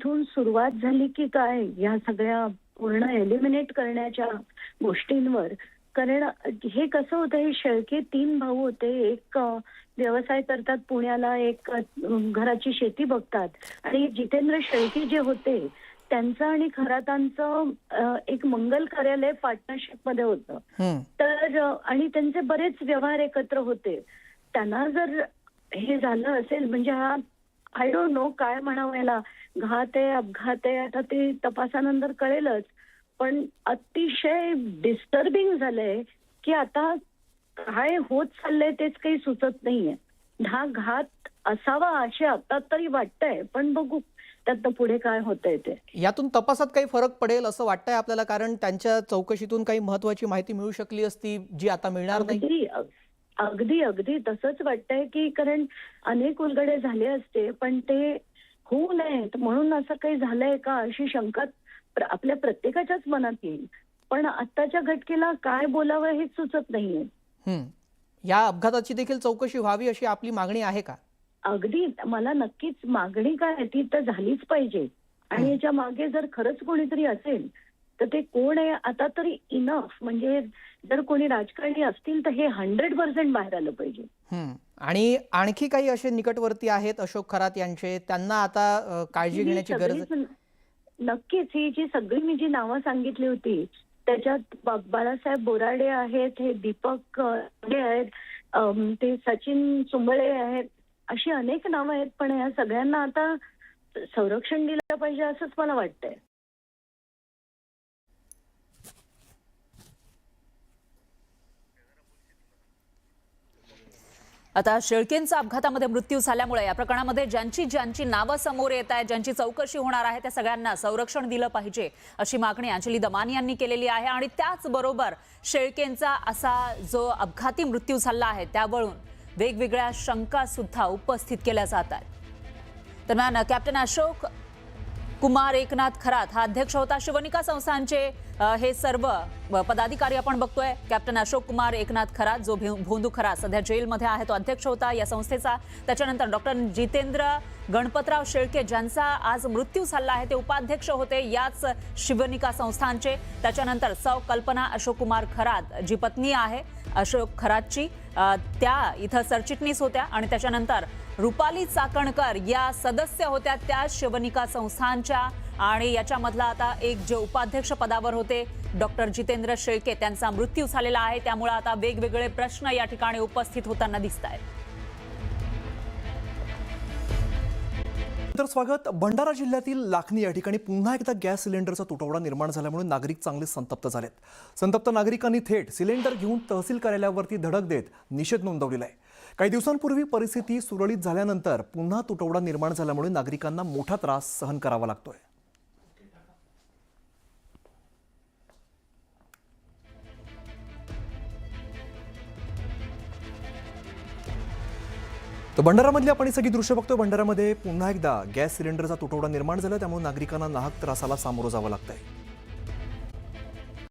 इथून सुरुवात झाली की काय या सगळ्या पूर्ण एलिमिनेट करण्याच्या गोष्टींवर. कारण हे कसं होतं, हे शेळके 3 भाऊ होते. एक व्यवसाय करतात पुण्याला, एक घराची शेती बघतात. आणि जितेंद्र शेळके जे होते त्यांचं आणि खरातांचं एक मंगल कार्यालय पार्टनरशिप मध्ये होतं. तर आणि त्यांचे बरेच व्यवहार एकत्र होते. त्यांना जर हे झालं असेल म्हणजे हा आय डोंट नो काय म्हणावं याला, घात आहे अपघात आहे आता ते तपासानंतर कळेलच. पण अतिशय डिस्टर्बिंग झालंय की आता काय होत चाललंय तेच काही सुचत नाहीये. हा घात असावा असे आता तरी वाटतंय, पण बघू त्यात पुढे काय होतंय ते. यातून तपासात काही फरक पडेल असं वाटतंय आपल्याला, कारण त्यांच्या चौकशीतून काही महत्त्वाची माहिती मिळू शकली असती जी आता मिळणार नाही. अगदी अगदी तसंच वाटतंय की कारण अनेक उलगडे झाले असते पण ते होऊ नयेत म्हणून असं काही झालंय का अशी शंका आपल्या प्रत्येकाच्याच मनात येईल. पण आत्ताच्या घटकेला काय बोलावं हेच सुचत नाहीये. या अपघाताची देखील चौकशी व्हावी अशी आपली मागणी आहे का? अगदी मला नक्कीच मागणी काय आहे ती तर झालीच पाहिजे. आणि याच्या मागे जर खरंच कोणीतरी असेल तर ते कोण आहे आता तरी इनफ. म्हणजे जर कोणी राजकारणी असतील तर हे 100% बाहेर आलं पाहिजे. आणि आणखी काही असे निकटवर्ती आहेत अशोक खरात यांचे, त्यांना आता काळजी घेण्याची गरज आहे? नक्कीच. ही जी सगळी मी जी नावं सांगितली होती त्याच्यात बाळासाहेब बोराडे आहेत, हे दीपक आहेत, ते सचिन सुंबळे आहेत, अशी अनेक नावं आहेत. पण या सगळ्यांना आता संरक्षण दिलं पाहिजे असंच मला वाटतंय. आता शेळकेंचा अपघातामध्ये मृत्यू झाल्यामुळे या प्रकरणामध्ये ज्यांची नावं समोर येत आहेत, ज्यांची चौकशी होणार आहे त्या सगळ्यांना संरक्षण दिलं पाहिजे अशी मागणी अंजली दमानी यांनी केलेली आहे. आणि त्याचबरोबर शेळकेंचा असा जो अपघाती मृत्यू झाला आहे त्यावरून वेगवेगळ्या शंका सुद्धा उपस्थित केल्या जात आहेत. दरम्यान कॅप्टन अशोक कुमार एकनाथ खरात हा अध्यक्ष होता. शिवनिका संस्थांचे हे सर्व पदाधिकारी आपण बघतोय. कॅप्टन अशोक कुमार एकनाथ खरात जो भोंदू खरात सध्या जेलमध्ये आहे तो अध्यक्ष होता या संस्थेचा. त्याच्यानंतर डॉक्टर जितेंद्र गणपतराव शेळके ज्यांचा आज मृत्यू झाला आहे ते उपाध्यक्ष होते याच शिवनिका संस्थांचे. त्याच्यानंतर सौ कल्पना अशोक कुमार खरात जी पत्नी आहे अशोक खरातची त्या इथं सरचिटणीस होत्या. आणि त्याच्यानंतर रुपाली चाकणकर या सदस्य होत्या त्या शिवनिका संस्थांच्या. आणि याच्यामधला आता एक जे उपाध्यक्ष पदावर होते डॉक्टर जितेंद्र शेळके त्यांचा मृत्यू झालेला आहे. त्यामुळे आता वेगवेगळे प्रश्न या ठिकाणी उपस्थित होताना दिसत आहेत. तर स्वागत. भंडारा जिल्ह्यातील लाखनी या ठिकाणी पुन्हा एकदा गॅस सिलेंडरचा तुटवडा निर्माण झाल्यामुळे नागरिक चांगले संतप्त झालेत. संतप्त नागरिकांनी थेट सिलेंडर घेऊन तहसील कार्यालयावरती धडक देत निषेध नोंदवलेला आहे. काही दिवसांपूर्वी परिस्थिती सुरळीत झाल्यानंतर पुन्हा तुटवडा निर्माण झाल्यामुळे नागरिकांना मोठा त्रास सहन करावा लागतोय. तर भंडारामधली आपण ही सगळी दृश्य बघतोय. भंडारामध्ये पुन्हा एकदा गॅस सिलेंडरचा तुटवडा निर्माण झाला त्यामुळे नागरिकांना नाहक त्रासाला सामोरं जावं लागतंय.